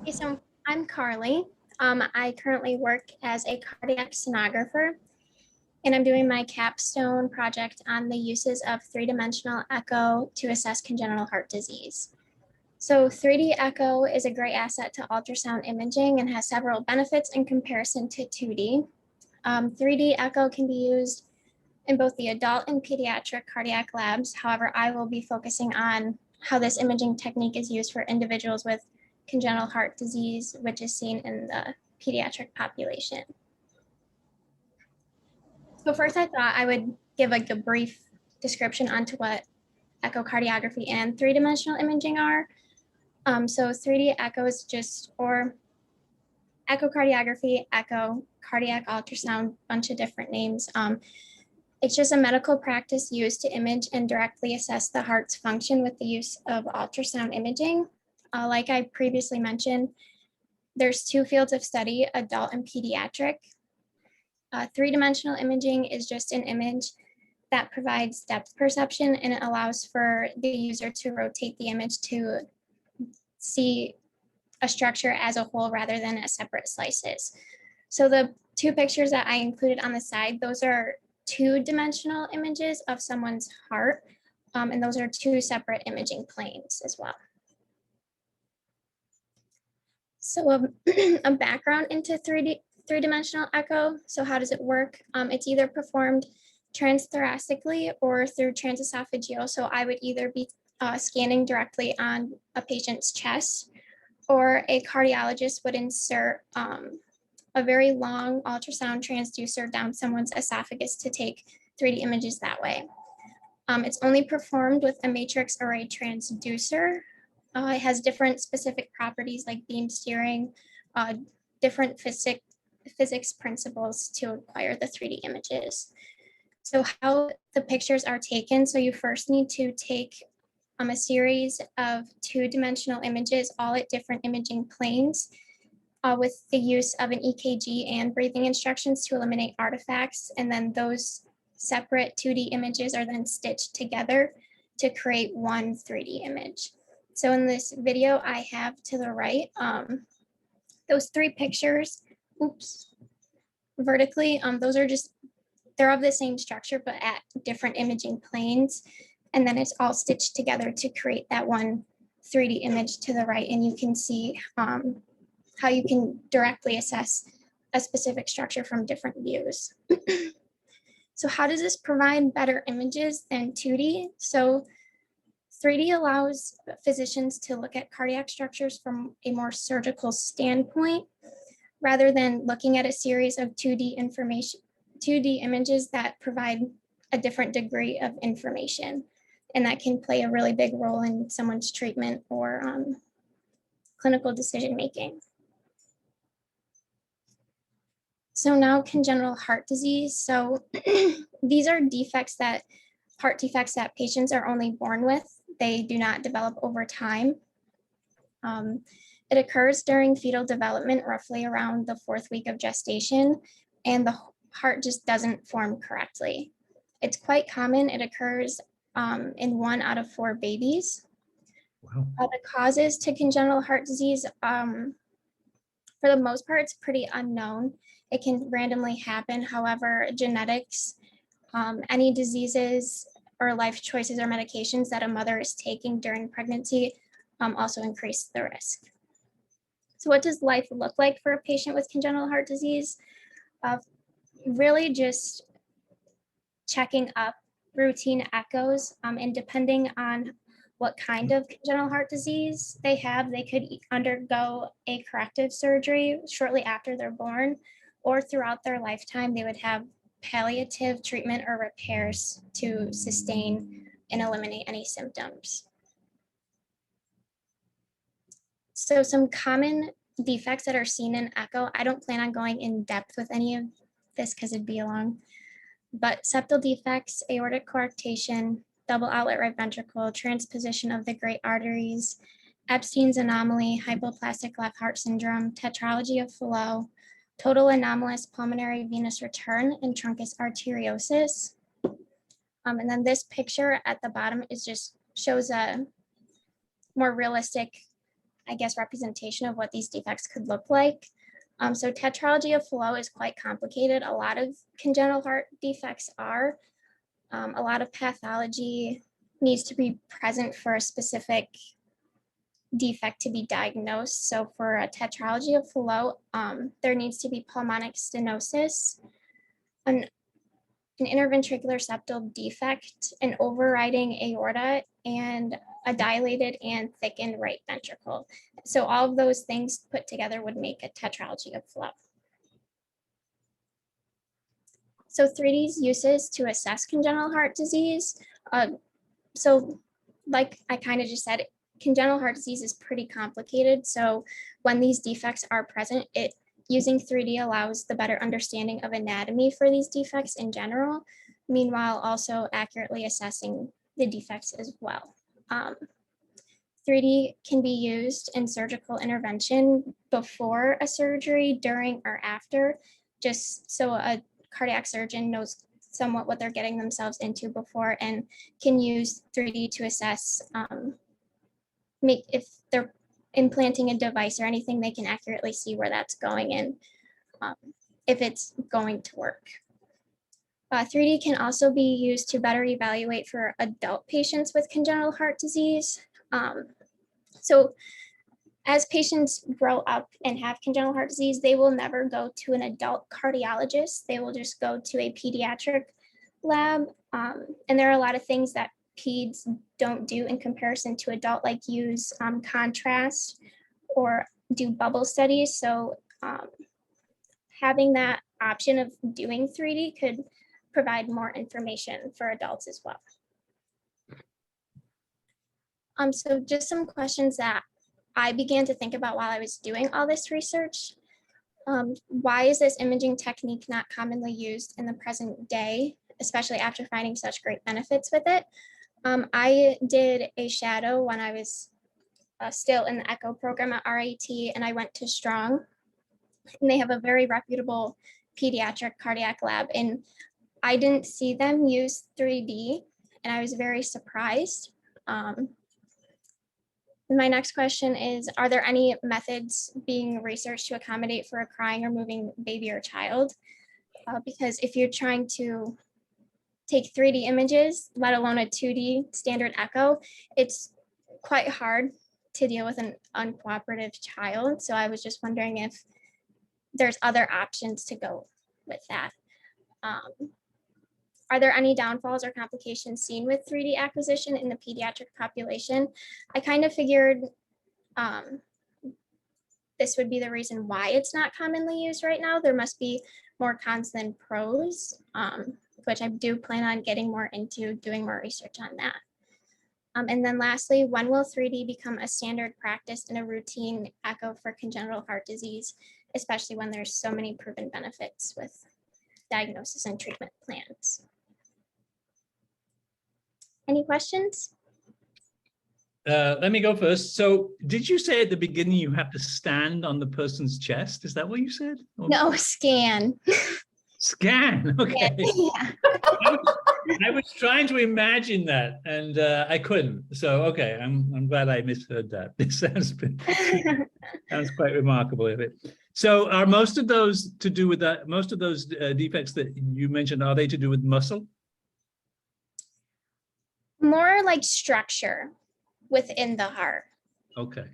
Okay, so I'm Karlee. I currently work as a cardiac sonographer, and I'm doing my capstone project on the uses of three-dimensional echo to assess congenital heart disease. So 3D echo is a great asset to ultrasound imaging and has several benefits in comparison to 2D. 3D echo can be used in both the adult and pediatric cardiac labs. However, I will be focusing on how this imaging technique is used for individuals with congenital heart disease, which is seen in the pediatric population. So first I thought I would give like a brief description onto what echocardiography and three-dimensional imaging are. So 3D echo is just, or echocardiography, echo, cardiac ultrasound, bunch of different names. It's just a medical practice used to image and directly assess the heart's function with the use of ultrasound imaging. Like I previously mentioned, there's two fields of study, adult and pediatric. Three-dimensional imaging is just an image that provides depth perception, and it allows for the user to rotate the image to see a structure as a whole rather than as separate slices. So the two pictures that I included on the side, those are two-dimensional images of someone's heart, and those are two separate imaging planes as well. So a background into three-dimensional echo. So how does it work? It's either performed transhoracically or through transesophageal. So I would either be scanning directly on a patient's chest, or a cardiologist would insert a very long ultrasound transducer down someone's esophagus to take 3D images that way. It's only performed with a matrix array transducer. It has different specific properties like beam steering, different physics principles to acquire the 3D images. So how the pictures are taken, so you first need to take a series of two-dimensional images, all at different imaging planes, with the use of an EKG and breathing instructions to eliminate artifacts. And then those separate 2D images are then stitched together to create one 3D image. So in this video I have to the right, those three pictures, vertically, those are just, they're of the same structure, but at different imaging planes. And then it's all stitched together to create that one 3D image to the right. And you can see how you can directly assess a specific structure from different views. So how does this provide better images than 2D? So 3D allows physicians to look at cardiac structures from a more surgical standpoint, rather than looking at a series of 2D images that provide a different degree of information. And that can play a really big role in someone's treatment or clinical decision-making. So now congenital heart disease. So these are heart defects that patients are only born with. They do not develop over time. It occurs during fetal development, roughly around the 4th week of gestation, and the heart just doesn't form correctly. It's quite common. It occurs in 1 out of 4 babies. Wow. The causes to congenital heart disease, for the most part, it's pretty unknown. It can randomly happen. However, genetics, any diseases or life choices or medications that a mother is taking during pregnancy also increase the risk. So what does life look like for a patient with congenital heart disease? Really just checking up, routine echoes, and depending on what kind of congenital heart disease they have, they could undergo a corrective surgery shortly after they're born, or throughout their lifetime, they would have palliative treatment or repairs to sustain and eliminate any symptoms. So some common defects that are seen in echo, I don't plan on going in depth with any of this because it'd be long, but septal defects, aortic coarctation, double outlet right ventricle, transposition of the great arteries, Epstein's anomaly, hypoplastic left heart syndrome, tetralogy of Fallot, total anomalous pulmonary venous return, and truncus arteriosus. And then this picture at the bottom is just shows a more realistic I guess, representation of what these defects could look like. So tetralogy of Fallot is quite complicated. A lot of congenital heart defects are. A lot of pathology needs to be present for a specific defect to be diagnosed. So for a tetralogy of Fallot, there needs to be pulmonic stenosis, an interventricular septal defect, an overriding aorta, and a dilated and thickened right ventricle. So all of those things put together would make a tetralogy of Fallot. So 3D's uses to assess congenital heart disease. So like I kind of just said, congenital heart disease is pretty complicated. So when these defects are present, using 3D allows the better understanding of anatomy for these defects in general, meanwhile also accurately assessing the defects as well. 3D can be used in surgical intervention before a surgery, during, or after, just so a cardiac surgeon knows somewhat what they're getting themselves into before, and can use 3D to assess if they're implanting a device or anything, they can accurately see where that's going and if it's going to work. 3D can also be used to better evaluate for adult patients with congenital heart disease. So as patients grow up and have congenital heart disease, they will never go to an adult cardiologist. They will just go to a pediatric lab. And there are a lot of things that peds don't do in comparison to adult, like use contrast or do bubble studies. So having that option of doing 3D could provide more information for adults as well. So just some questions that I began to think about while I was doing all this research. Why is this imaging technique not commonly used in the present day, especially after finding such great benefits with it? I did a shadow when I was still in the echo program at RIT, and I went to Strong, and they have a very reputable pediatric cardiac lab, and I didn't see them use 3D, and I was very surprised. My next question is, are there any methods being researched to accommodate for a crying or moving baby or child? Because if you're trying to take 3D images, let alone a 2D standard echo, it's quite hard to deal with an uncooperative child. So I was just wondering if there's other options to go with that. Are there any downfalls or complications seen with 3D acquisition in the pediatric population? I kind of figured this would be the reason why it's not commonly used right now. There must be more cons than pros, which I do plan on getting more into, doing more research on that. And then lastly, when will 3D become a standard practice in a routine echo for congenital heart disease, especially when there's so many proven benefits with diagnosis and treatment plans? Any questions? Let me go first. So did you say at the beginning you have to stand on the person's chest? Is that what you said? Or... No, scan. Scan, okay. Yeah. I was trying to imagine that, and I couldn't. So, okay, I'm glad I misheard that. This sounds quite remarkable of it. So are most of those to do with that, most of those defects that you mentioned, are they to do with muscle? More like structure within the heart. Okay.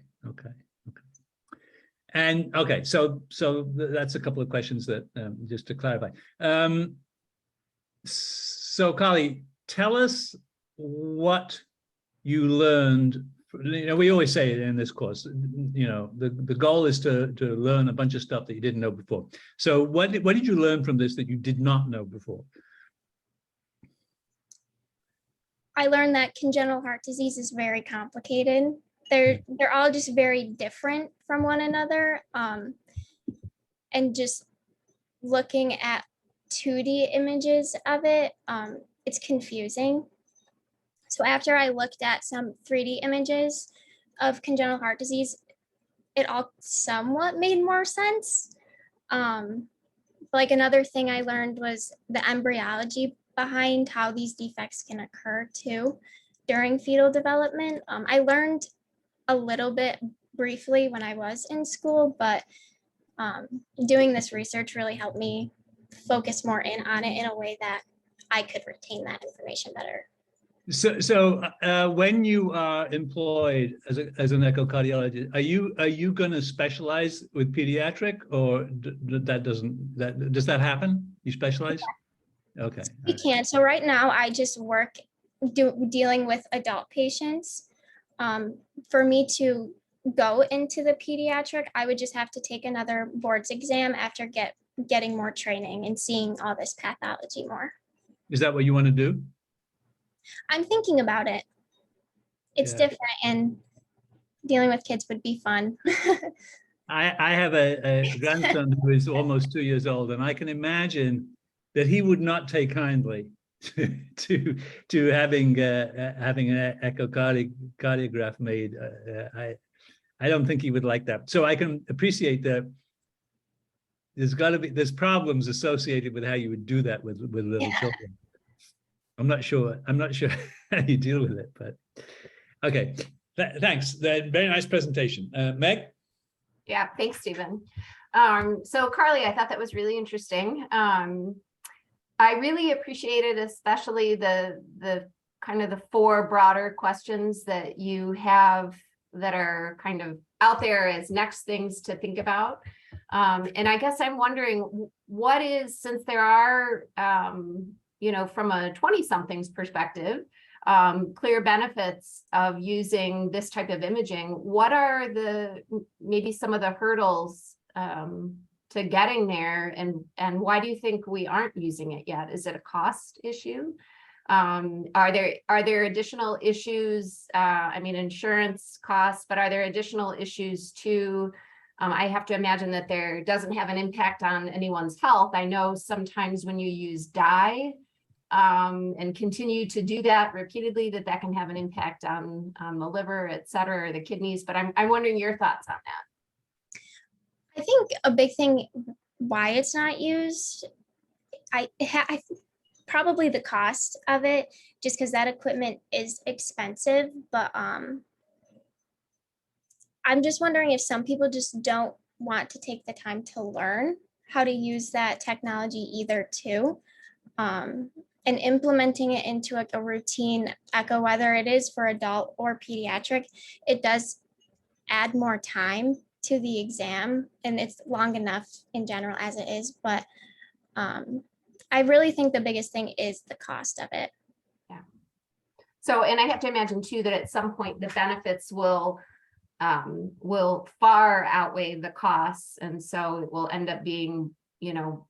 And okay, so that's a couple of questions that just to clarify. So Karlee, tell us what you learned. You know, we always say in this course, you know, the goal is to learn a bunch of stuff that you didn't know before. So what did you learn from this that you did not know before? I learned that congenital heart disease is very complicated. They're all just very different from one another. And just looking at 2D images of it, it's confusing. So after I looked at some 3D images of congenital heart disease, it all somewhat made more sense. Like another thing I learned was the embryology behind how these defects can occur too during fetal development. I learned a little bit briefly when I was in school, but doing this research really helped me focus more in on it in a way that I could retain that information better. So when you are employed as an echocardiologist, are you going to specialize with pediatric, or does that happen? You specialize? Okay. We can. So right now I just work dealing with adult patients. For me to go into the pediatric, I would just have to take another boards exam after getting more training and seeing all this pathology more. Is that what you want to do? I'm thinking about it. It's different, and dealing with kids would be fun. I have a grandson who is almost 2 years old, and I can imagine that he would not take kindly to having an echocardiograph made. I don't think he would like that. So I can appreciate that there's problems associated with how you would do that with little children. I'm not sure how you deal with it, but okay. Thanks. Very nice presentation. Meg? Yeah, thanks, Stephen. So Karlee, I thought that was really interesting. I really appreciated especially the kind of the 4 broader questions that you have that are kind of out there as next things to think about. And I guess I'm wondering what is, since there are, you know, from a 20-something's perspective, clear benefits of using this type of imaging, what are maybe some of the hurdles to getting there, and why do you think we aren't using it yet? Is it a cost issue? Are there additional issues? I mean, insurance costs, but are there additional issues too? I have to imagine that there doesn't have an impact on anyone's health. I know sometimes when you use dye and continue to do that repeatedly, that can have an impact on the liver, et cetera, or the kidneys. But I'm wondering your thoughts on that. I think a big thing why it's not used, I probably the cost of it, just because that equipment is expensive. But I'm just wondering if some people just don't want to take the time to learn how to use that technology either too. And implementing it into a routine echo, whether it is for adult or pediatric, it does add more time to the exam, and it's long enough in general as it is. But I really think the biggest thing is the cost of it. Yeah. So, and I have to imagine too that at some point the benefits will far outweigh the costs, and so it will end up being, you know,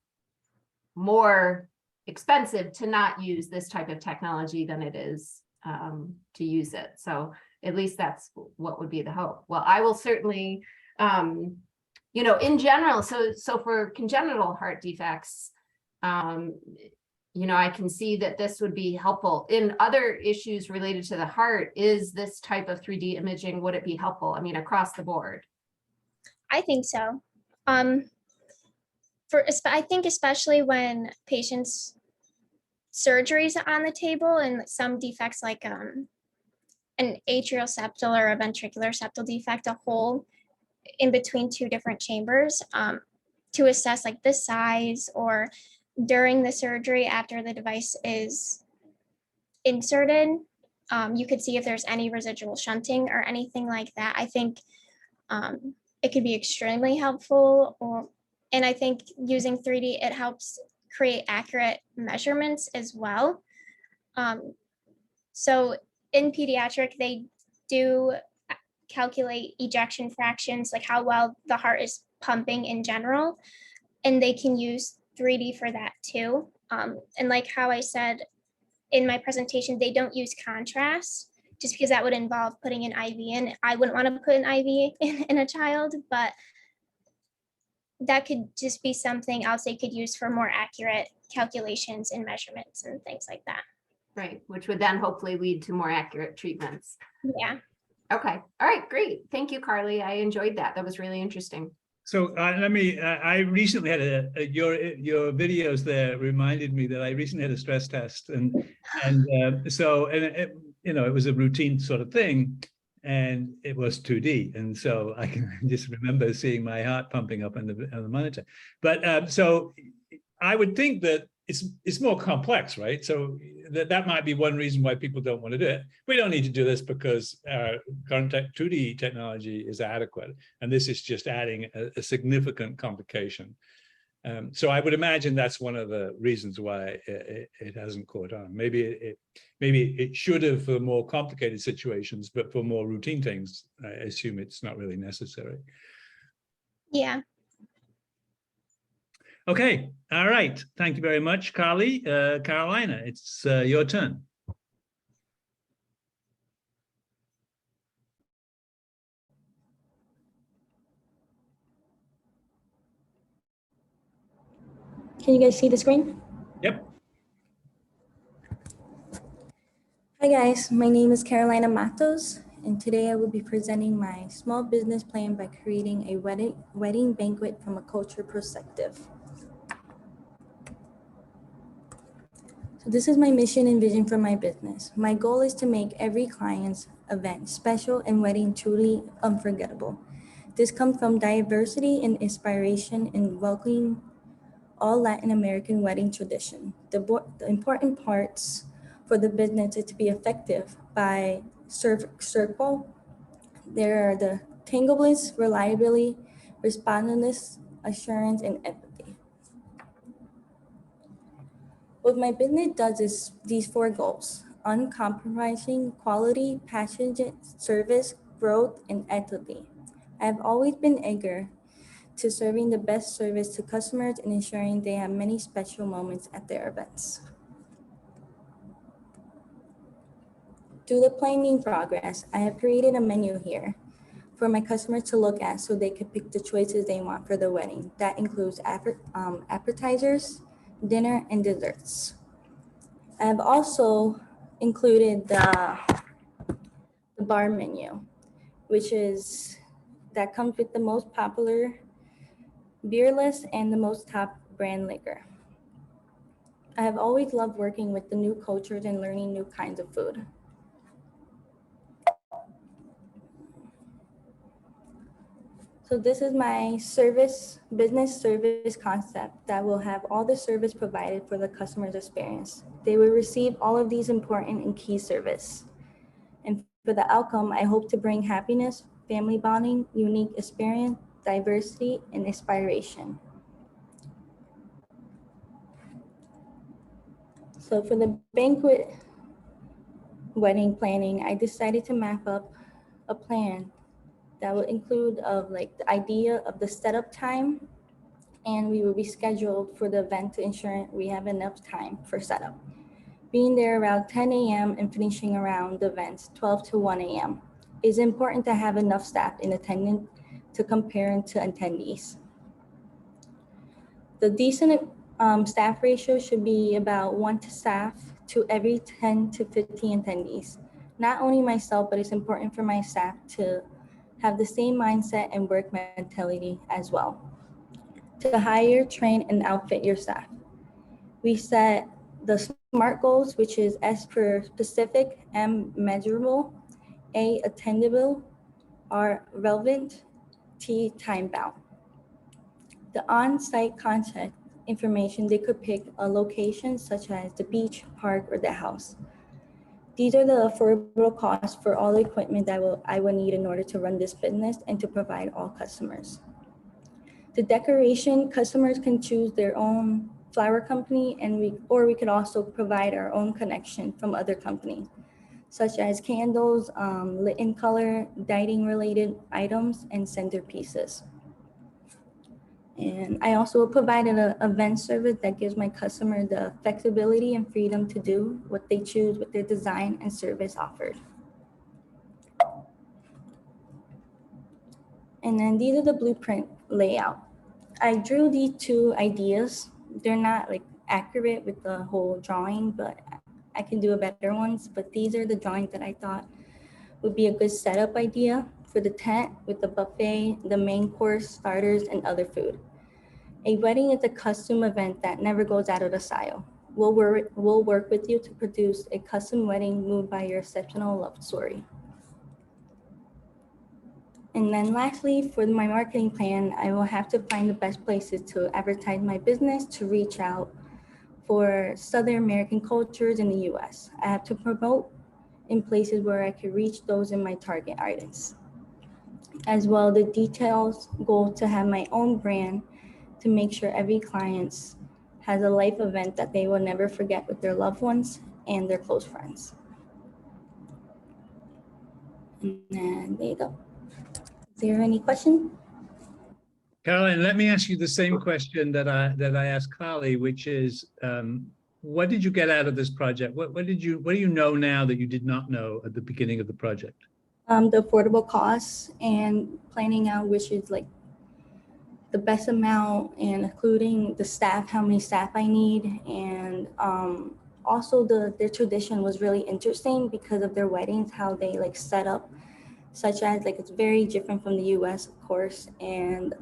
more expensive to not use this type of technology than it is to use it. So at least that's what would be the hope. Well, I will certainly, you know, in general, so for congenital heart defects, you know, I can see that this would be helpful. In other issues related to the heart, is this type of 3D imaging, would it be helpful? I mean, across the board? I think so. I think especially when patients' surgeries are on the table and some defects like an atrial septal or a ventricular septal defect, a hole in between 2 different chambers, to assess like the size, or during the surgery after the device is inserted, you could see if there's any residual shunting or anything like that. I think it could be extremely helpful. And I think using 3D, it helps create accurate measurements as well. So in pediatric, they do calculate ejection fractions, like how well the heart is pumping in general, and they can use 3D for that too. And like how I said in my presentation, they don't use contrast just because that would involve putting an IV in. I wouldn't want to put an IV in a child, but that could just be something else they could use for more accurate calculations and measurements and things like that. Right, which would then hopefully lead to more accurate treatments. Yeah. Okay. All right, great. Thank you, Karlee. I enjoyed that. That was really interesting. So I recently had your videos there reminded me that I recently had a stress test, and it, you know, it was a routine sort of thing, and it was 2D. And so I can just remember seeing my heart pumping up on the monitor. But so I would think that it's more complex, right? So that might be one reason why people don't want to do it. We don't need to do this because current 2D technology is adequate. And this is just adding a significant complication. So I would imagine that's one of the reasons why it hasn't caught on. Maybe it should have for more complicated situations, but for more routine things, I assume it's not really necessary. Yeah. Okay, all right. Thank you very much, Karlee. Carolina, it's your turn. Can you guys see the screen? Yep. Hi guys, my name is Carolina Mattos, and today I will be presenting my small business plan by creating a wedding banquet from a culture perspective. So this is my mission and vision for my business. My goal is to make every client's event special and wedding truly unforgettable. This comes from diversity and inspiration in welcoming all Latin American wedding tradition. The important parts for the business is to be effective by circle. There are the tangibleness, reliability, responsiveness, assurance, and empathy. What my business does is these 4 goals: uncompromising quality, passionate service, growth, and equity. I have always been eager to serving the best service to customers and ensuring they have many special moments at their events. Through the planning progress, I have created a menu here for my customers to look at so they can pick the choices they want for their wedding. That includes appetizers, dinner, and desserts. I have also included the bar menu, that comes with the most popular beer list and the most top brand liquor. I have always loved working with the new cultures and learning new kinds of food. So this is my business service concept that will have all the service provided for the customer's experience. They will receive all of these important and key service. And for the outcome, I hope to bring happiness, family bonding, unique experience, diversity, and inspiration. So for the banquet wedding planning, I decided to map up a plan that will include the idea of the setup time, and we will be scheduled for the event to ensure we have enough time for setup. Being there around 10 a.m. and finishing around the events 12 to 1 a.m. It's important to have enough staff in attendance to compare to attendees. The decent staff ratio should be about 1 staff to every 10 to 15 attendees. Not only myself, but it's important for my staff to have the same mindset and work mentality as well. To hire, train, and outfit your staff. We set the SMART goals, which is S for specific, M measurable, A attainable, R relevant, T time bound. The on-site contact information, they could pick a location such as the beach, park, or the house. These are the affordable costs for all the equipment that I will need in order to run this business and to provide all customers. The decoration, customers can choose their own flower company, and we could also provide our own connection from other companies, such as candles, lit in color, dining related items, and centerpieces. And I also provided an event service that gives my customer the flexibility and freedom to do what they choose with their design and service offered. And then these are the blueprint layout. I drew these 2 ideas. They're not accurate with the whole drawing, but I can do a better ones. But these are the drawings that I thought would be a good setup idea for the tent with the buffet, the main course, starters, and other food. A wedding is a custom event that never goes out of the style. We'll work with you to produce a custom wedding moved by your exceptional love story. And then lastly, for my marketing plan, I will have to find the best places to advertise my business to reach out for Southern American cultures in the US. I have to promote in places where I can reach those in my target audience. As well, the details goal to have my own brand to make sure every client has a life event that they will never forget with their loved ones and their close friends. And there you go. Is there any question? Caroline, let me ask you the same question that I asked Karlee, which is, what did you get out of this project? What do you know now that you did not know at the beginning of the project? The affordable costs and planning out which is like the best amount and including the staff, how many staff I need. And also their tradition was really interesting because of their weddings, how they like set up, such as like it's very different from the US, of course. And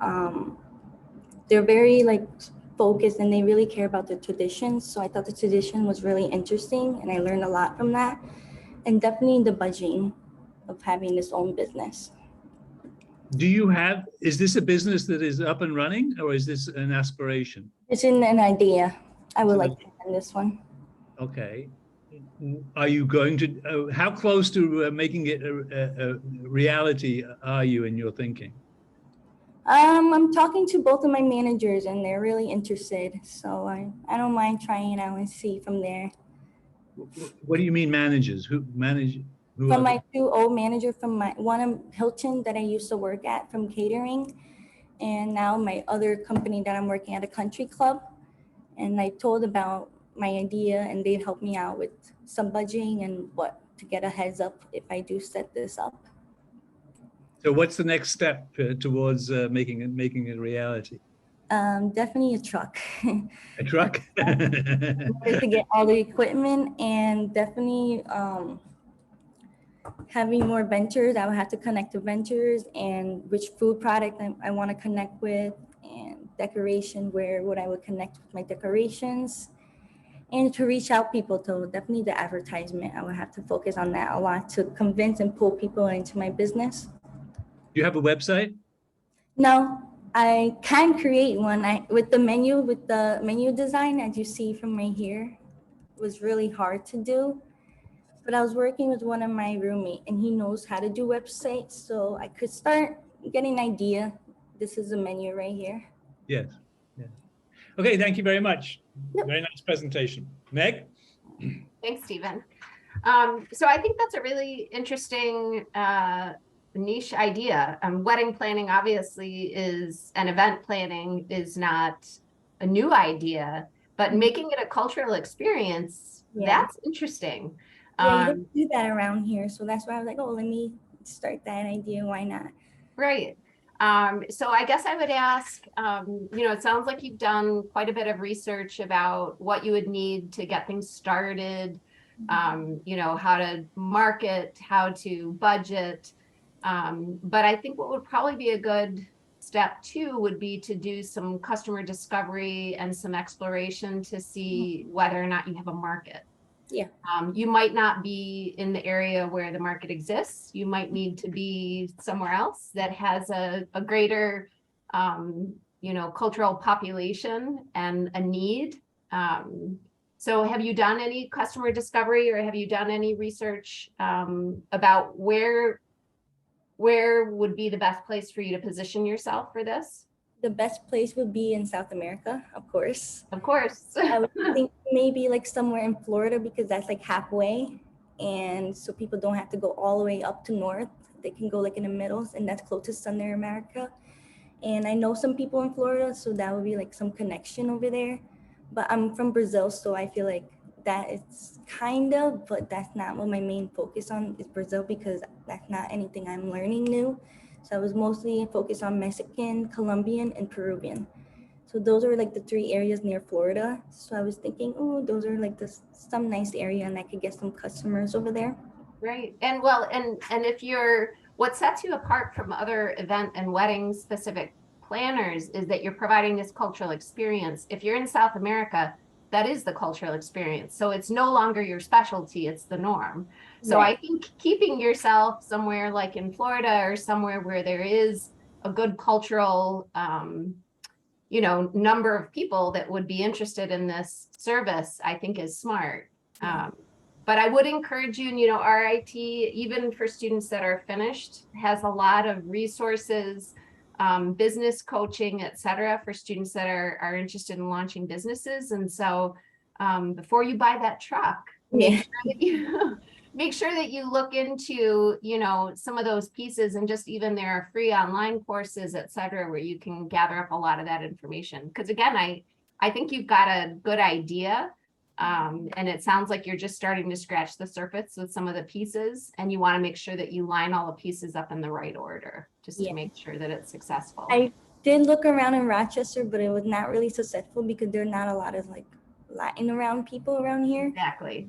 they're very like focused and they really care about the traditions. So I thought the tradition was really interesting and I learned a lot from that. And definitely the budgeting of having this own business. Is this a business that is up and running or is this an aspiration? It's in an idea. I would like to end this one. Okay. Are you going to, how close to making it a reality are you in your thinking? I'm talking to both of my managers and they're really interested. So I don't mind trying it out and see from there. What do you mean managers? Who manage? Who From are my two old manager from my one of Hilton that I used to work at from catering, and now my other company that I'm working at, a country club. And I told about my idea and they've helped me out with some budgeting and what to get a heads up if I do set this up. So what's the next step towards making it a reality? Definitely a truck. A truck? To get all the equipment and definitely having more ventures. I would have to connect to ventures and which food product I want to connect with, and decoration, where would I would connect with my decorations, and to reach out people to definitely the advertisement. I would have to focus on that a lot to convince and pull people into my business. Do you have a website? No, I can create one. With the menu design, as you see from right here, was really hard to do. But I was working with one of my roommates and he knows how to do websites. So I could start getting an idea. This is a menu right here. Yes. Yeah. Okay, thank you very much. Yep. Very nice presentation. Meg? Thanks, Stephen. So I think that's a really interesting niche idea. Wedding planning obviously is, and event planning is not a new idea, but making it a cultural experience, that's interesting. Yeah, you don't do that around here. So that's why I was like, oh, let me start that idea. Why not? Right. So I guess I would ask, it sounds like you've done quite a bit of research about what you would need to get things started, how to market, how to budget. But I think what would probably be a good step two would be to do some customer discovery and some exploration to see whether or not you have a market. Yeah. You might not be in the area where the market exists. You might need to be somewhere else that has a greater, cultural population and a need. So have you done any customer discovery or have you done any research about where would be the best place for you to position yourself for this? The best place would be in South America, of course. Of course. I would think maybe like somewhere in Florida because that's like halfway. And so people don't have to go all the way up to north. They can go like in the middle and that's close to Southern America. And I know some people in Florida, so that would be like some connection over there. But I'm from Brazil, so I feel like that is kind of, but that's not what my main focus on is Brazil because that's not anything I'm learning new. So I was mostly focused on Mexican, Colombian, and Peruvian. So those are like the 3 areas near Florida. So I was thinking, oh, those are like some nice area and I could get some customers over there. Right. And well, and if what sets you apart from other event and wedding specific planners is that you're providing this cultural experience. If you're in South America, that is the cultural experience. So it's no longer your specialty, it's the norm. So Right. I think keeping yourself somewhere like in Florida or somewhere where there is a good cultural, you know, number of people that would be interested in this service, I think is smart. But I would encourage you, and you know, RIT, even for students that are finished, has a lot of resources, business coaching, et cetera, for students that are interested in launching businesses. And so before you buy that truck, make sure that you make sure that you look into, you know, some of those pieces, and just even there are free online courses, et cetera, where you can gather up a lot of that information. Because again, I think you've got a good idea. And it sounds like you're just starting to scratch the surface with some of the pieces, and you want to make sure that you line all the pieces up in the right order, just to make sure that it's successful. I did look around in Rochester, but it was not really successful because there are not a lot of like Latin around people around here. Exactly.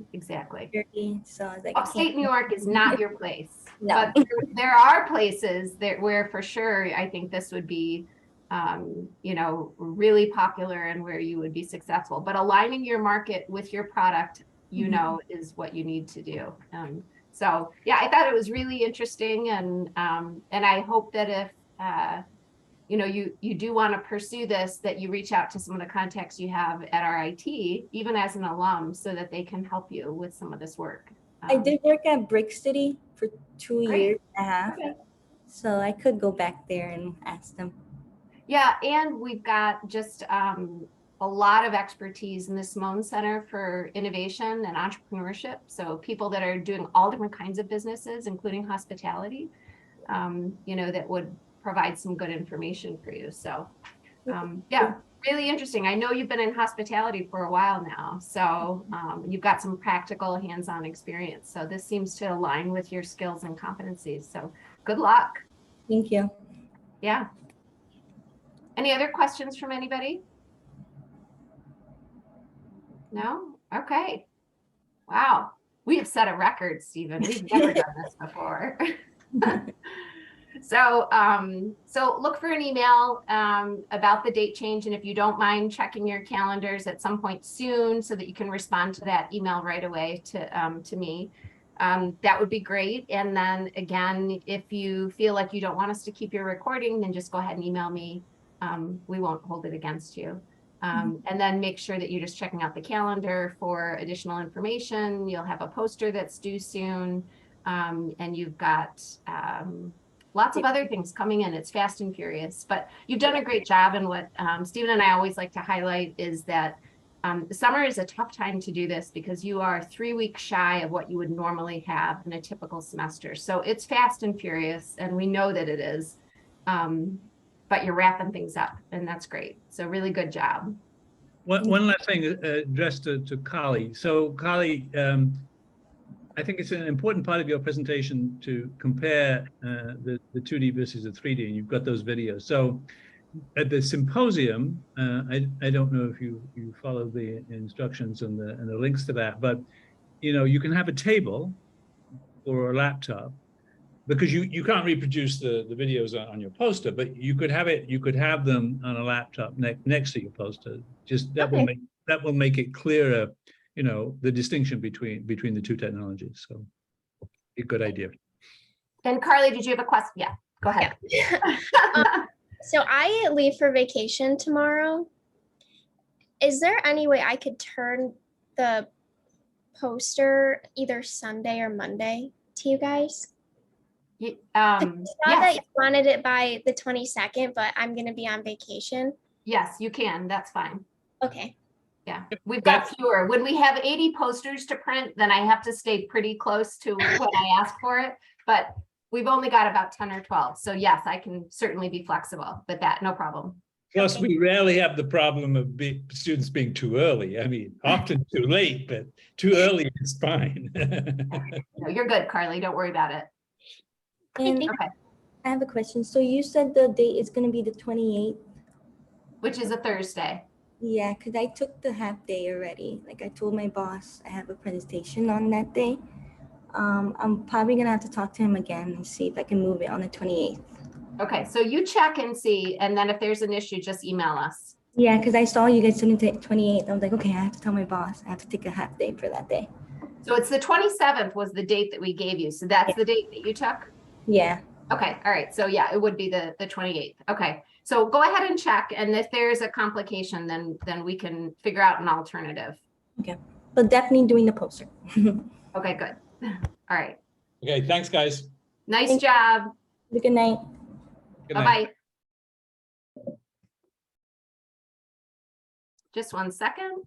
So I was like, Upstate New York is not your place. No. But there are places that where for sure I think this would be you know, really popular and where you would be successful. But aligning your market with your product, you know, is what you need to do. So yeah, I thought it was really interesting, and I hope that if you know, you do want to pursue this, that you reach out to some of the contacts you have at RIT, even as an alum, so that they can help you with some of this work. I did work at Brick City for 2 years and a half. Okay. So I could go back there and ask them. Yeah, and we've got just a lot of expertise in the Simone Center for Innovation and Entrepreneurship. So people that are doing all different kinds of businesses, including hospitality, you know, that would provide some good information for you. So yeah, really interesting. I know you've been in hospitality for a while now, so you've got some practical hands-on experience. So this seems to align with your skills and competencies. So good luck. Thank you. Yeah. Any other questions from anybody? No? Okay. Wow. We have set a record, Stephen. We've never done this before. So look for an email about the date change. And if you don't mind checking your calendars at some point soon so that you can respond to that email right away to me, that would be great. And then again, if you feel like you don't want us to keep your recording, then just go ahead and email me. We won't hold it against you. And then make sure that you're just checking out the calendar for additional information. You'll have a poster that's due soon. And you've got lots of other things coming in. It's fast and furious, but you've done a great job. And what Stephen and I always like to highlight is that the summer is a tough time to do this because you are 3 weeks shy of what you would normally have in a typical semester. So it's fast and furious, and we know that it is. But you're wrapping things up, and that's great. So really good job. One last thing addressed to Karlee. So Karlee, I think it's an important part of your presentation to compare the 2D versus the 3D, and you've got those videos. So at the symposium, I don't know if you follow the instructions and the links to that, but you know, you can have a table or a laptop, because you can't reproduce the videos on your poster, but you could have them on a laptop next to your poster. Just that will make it clearer, you know, the distinction between the two technologies. So a good idea. And Karlee, did you have a question? Yeah, go ahead. Yeah. So I leave for vacation tomorrow. Is there any way I could turn the poster either Sunday or Monday to you guys? That you wanted it by the 22nd, but I'm going to be on vacation. Yes, you can. That's fine. Okay. Yeah, we've got fewer. When we have 80 posters to print, then I have to stay pretty close to what I ask for it. But we've only got about 10 or 12. So yes, I can certainly be flexible with that. No problem. Plus, we rarely have the problem of students being too early. I mean, often too late, but too early is fine. No, you're good, Karlee. Don't worry about it. And okay. I have a question. So you said the date is going to be the 28th? Which is a Thursday. Yeah, because I took the half day already. Like I told my boss I have a presentation on that day. I'm probably going to have to talk to him again and see if I can move it on the 28th. Okay, so you check and see, and then if there's an issue, just email us. Yeah, because I saw you guys didn't take 28th. I was like, okay, I have to tell my boss. I have to take a half day for that day. So it's the 27th was the date that we gave you. So that's the date that you took? Yeah. Okay, all right. So yeah, it would be the 28th. Okay. So go ahead and check. And if there's a complication, then we can figure out an alternative. Okay. But definitely doing the poster. Okay, good. All right. Okay, thanks, guys. Nice Thank you. job. Good night. Good night. Bye-bye. Just 1 second.